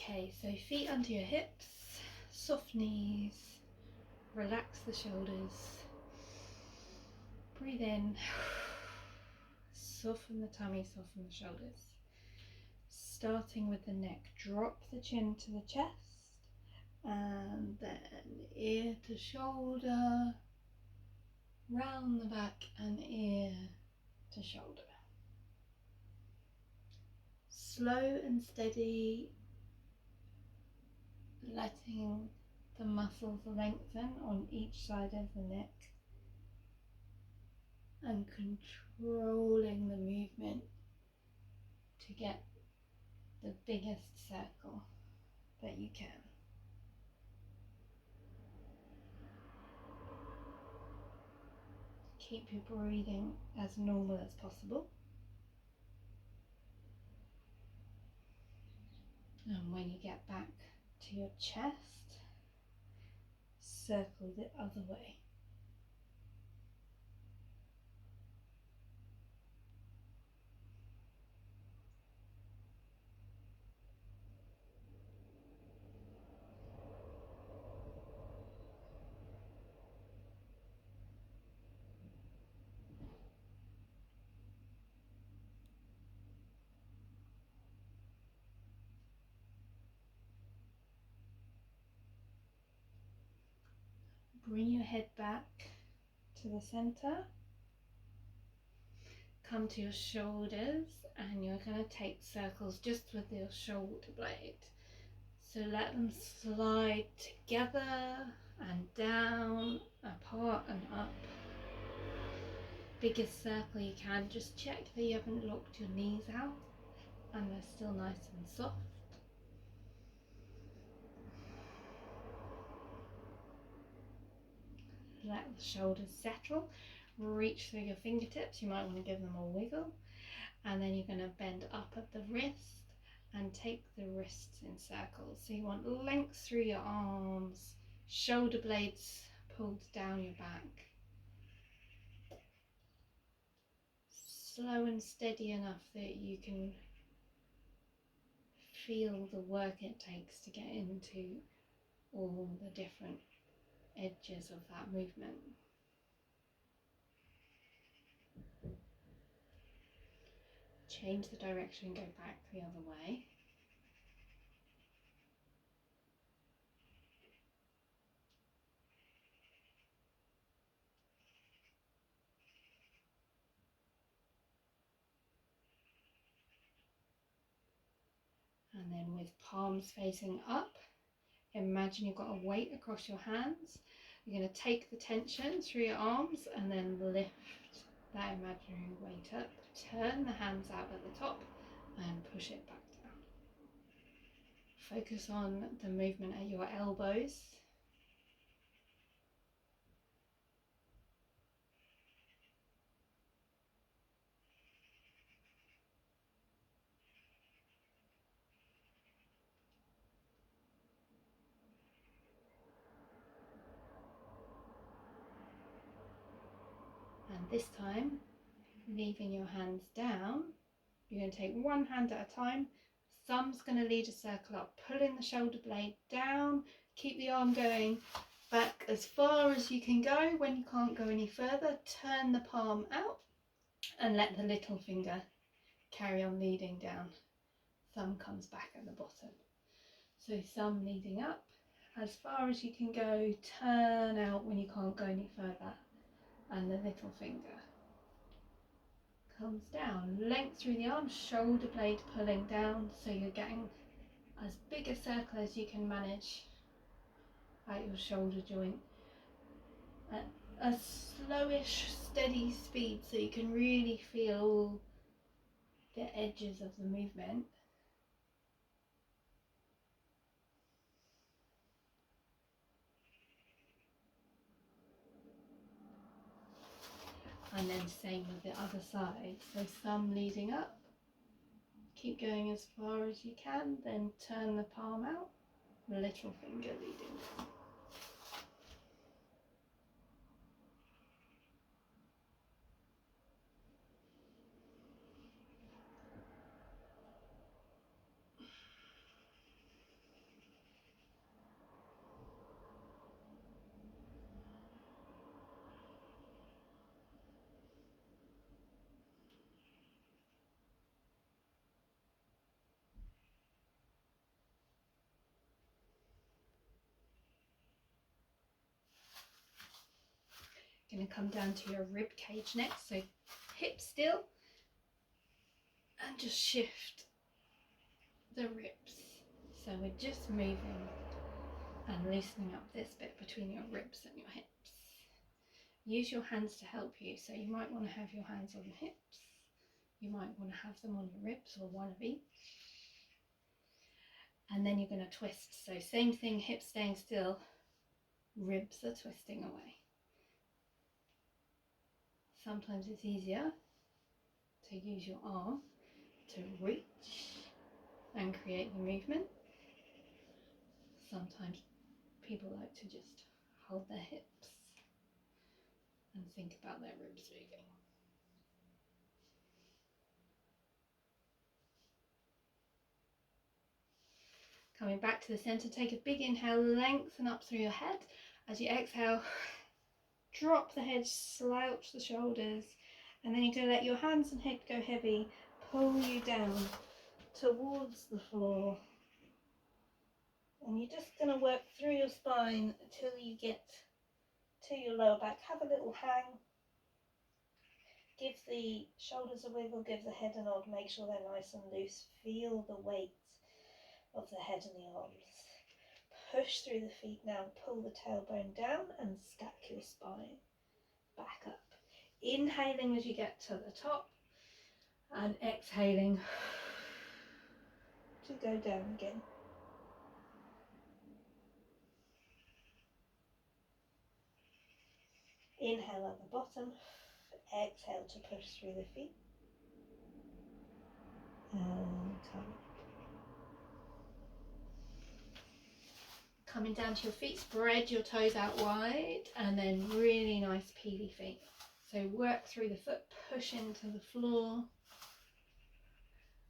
Okay, so feet under your hips, soft knees, relax the shoulders, breathe in, soften the tummy, soften the shoulders. Starting with the neck, drop the chin to the chest and then ear to shoulder, round the back and ear to shoulder. Slow and steady, letting the muscles lengthen on each side of the neck and controlling the movement to get the biggest circle that you can. Keep your breathing as normal as possible. And when you get back to your chest, circle the other way. Bring your head back to the center. Come to your shoulders and you're going to take circles just with your shoulder blade. So let them slide together and down, apart and up. Biggest circle you can. Just check that you haven't locked your knees out and they're still nice and soft. Let the shoulders settle. Reach through your fingertips. You might want to give them a wiggle. And then you're going to bend up at the wrist and take the wrists in circles. So you want length through your arms, shoulder blades pulled down your back. Slow and steady enough that you can feel the work it takes to get into all the different edges of that movement. Change the direction, go back the other way. And then with palms facing up, imagine you've got a weight across your hands. You're going to take the tension through your arms and then lift that imaginary weight up. Turn the hands out at the top and push it back down. Focus on the movement at your elbows. And this time, leaving your hands down, you're going to take one hand at a time. Thumb's going to lead a circle up, pulling the shoulder blade down. Keep the arm going back as far as you can go. When you can't go any further, turn the palm out and let the little finger carry on leading down. Thumb comes back at the bottom. So thumb leading up as far as you can go, turn out when you can't go any further, and the little finger comes down. Length through the arm, shoulder blade pulling down, so you're getting as big a circle as you can manage at your shoulder joint. At a slowish, steady speed, so you can really feel all the edges of the movement. And then same with the other side. So thumb leading up, keep going as far as you can, then turn the palm out, little finger leading down. You're going to come down to your rib cage next, so hip still, and just shift the ribs. So we're just moving and loosening up this bit between your ribs and your hips. Use your hands to help you, so you might want to have your hands on the hips, you might want to have them on your ribs, or one of each. And then you're going to twist, so same thing, hips staying still, ribs are twisting away. Sometimes it's easier to use your arm to reach and create the movement. Sometimes people like to just hold their hips and think about their ribs moving. Coming back to the center, take a big inhale, lengthen up through your head. As you exhale, drop the head, slouch the shoulders, and then you're going to let your hands and head go heavy, pull you down towards the floor. And you're just going to work through your spine until you get to your lower back. Have a little hang. Give the shoulders a wiggle, give the head a nod, make sure they're nice and loose. Feel the weight of the head and the arms. Push through the feet now, pull the tailbone down and stack your spine back up. Inhaling as you get to the top and exhaling to go down again. Inhale at the bottom, exhale to push through the feet and come. Coming down to your feet, spread your toes out wide and then really nice peely feet. So work through the foot, push into the floor.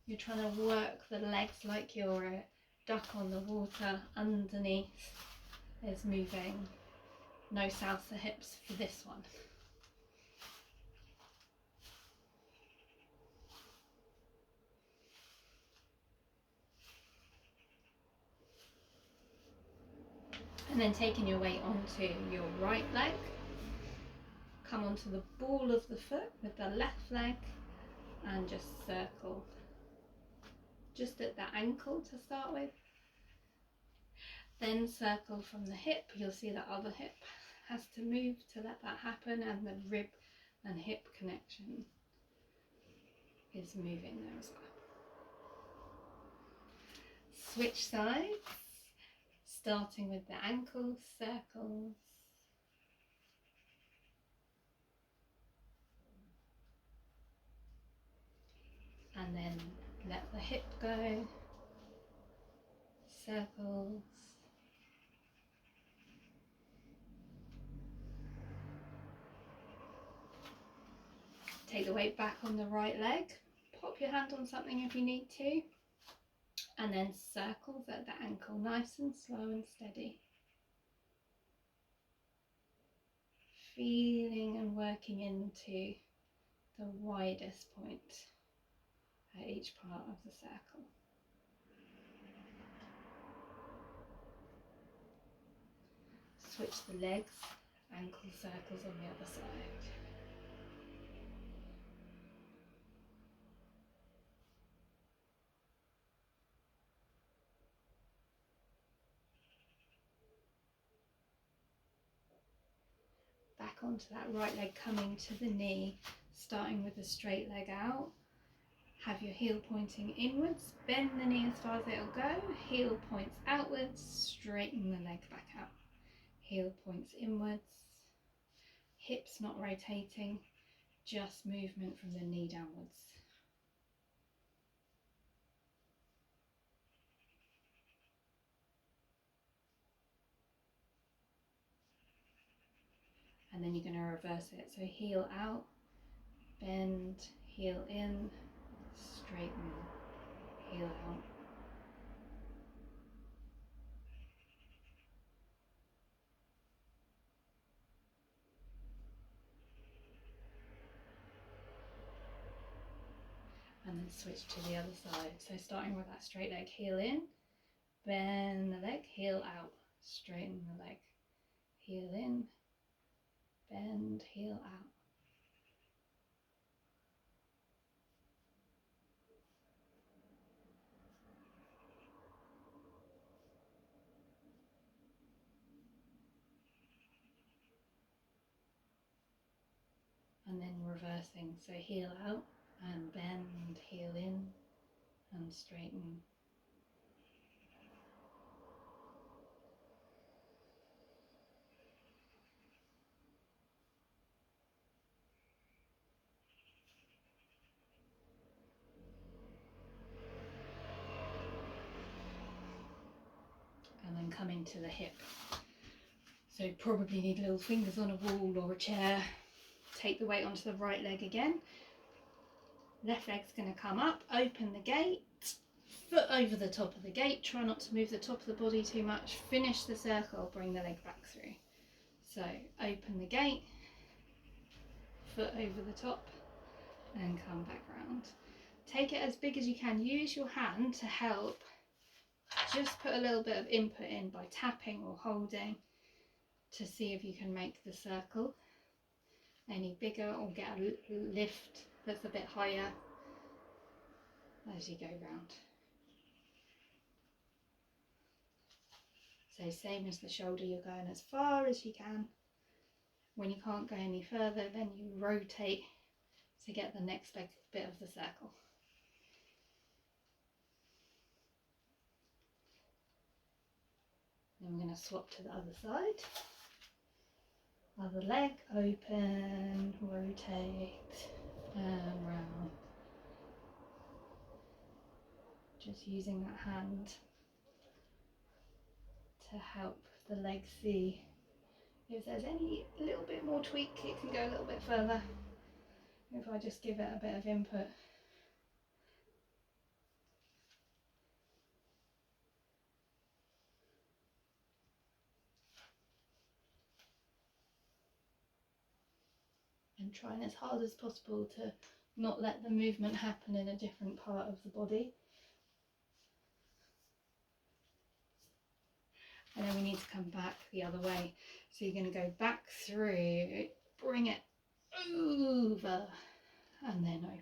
You're trying to work the legs like you're a duck on the water. Underneath is moving. No salsa hips for this one. And then taking your weight onto your right leg. Come onto the ball of the foot with the left leg and just circle. Just at the ankle to start with. Then circle from the hip. You'll see the other hip has to move to let that happen, and the rib and hip connection is moving there as well. Switch sides, starting with the ankles, circles. And then let the hip go, circles. Take the weight back on the right leg, pop your hand on something if you need to, and then circles at the ankle, nice and slow and steady. Feeling and working into the widest point at each part of the circle. Switch the legs, ankle circles on the other side. Back onto that right leg, coming to the knee, starting with the straight leg out. Have your heel pointing inwards, bend the knee as far as it'll go, heel points outwards, straighten the leg back out. Heel points inwards, hips not rotating, just movement from the knee downwards. And then you're going to reverse it, so heel out, bend, heel in, straighten, heel out. And then switch to the other side. So starting with that straight leg, heel in, bend the leg, heel out, straighten the leg, heel in, bend, heel out. And then reversing, so heel out and bend, heel in and straighten. And then coming to the hip. So probably need little fingers on a wall or a chair. Take the weight onto the right leg again. Left leg's going to come up, open the gate, foot over the top of the gate. Try not to move the top of the body too much. Finish the circle, bring the leg back through. So open the gate, foot over the top and come back round. Take it as big as you can. Use your hand to help. Just put a little bit of input in by tapping or holding to see if you can make the circle any bigger, or get a lift that's a bit higher as you go round. So same as the shoulder, you're going as far as you can. When you can't go any further, then you rotate to get the next bit of the circle. Then we're going to swap to the other side. Other leg, open, rotate and round. Just using that hand to help the leg see if there's any little bit more tweak, it can go a little bit further if I just give it a bit of input. And trying as hard as possible to not let the movement happen in a different part of the body. And then we need to come back the other way. So you're going to go back through, bring it over and then open.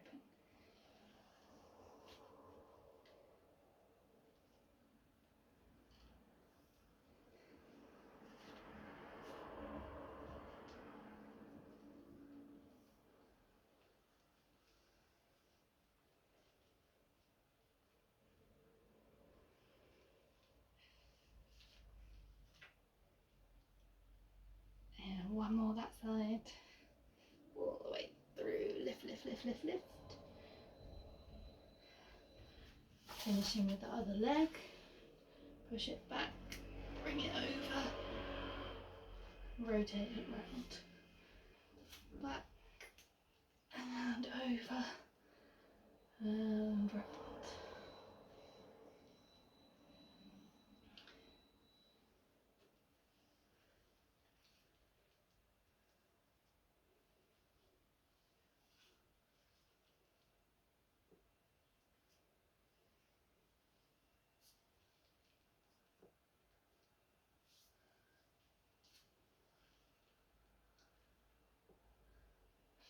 And one more that side. All the way through. Lift, lift, lift, lift, lift. Finishing with the other leg. Push it back. Bring it over. Rotate it round. Back. And over. And round.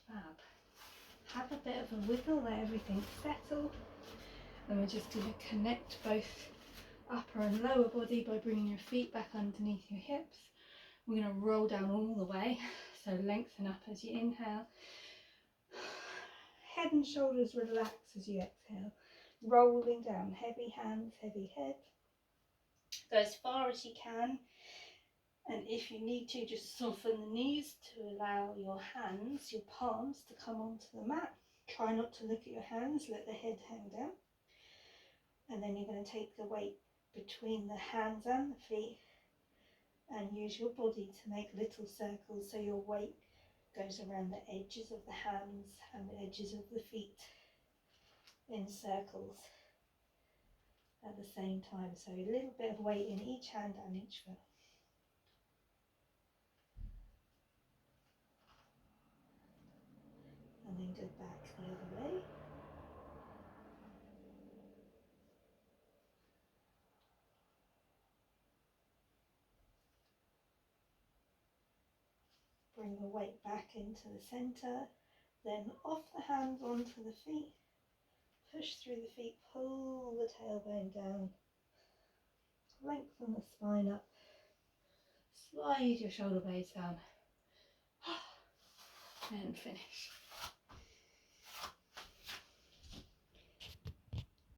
Fab. Have a bit of a wiggle, let everything settle. And we're just going to connect both upper and lower body by bringing your feet back underneath your hips. We're going to roll down all the way, so lengthen up as you inhale. Head and shoulders relax as you exhale. Rolling down, heavy hands, heavy head. Go as far as you can. And if you need to, just soften the knees to allow your hands, your palms, to come onto the mat. Try not to look at your hands, let the head hang down. And then you're going to take the weight between the hands and the feet and use your body to make little circles, so your weight goes around the edges of the hands and the edges of the feet in circles at the same time. So a little bit of weight in each hand and each foot. And then go back the other way. bring the weight back into the centre, then off the hands onto the feet, push through the feet, pull the tailbone down, lengthen the spine up, slide your shoulder blades down, and finish.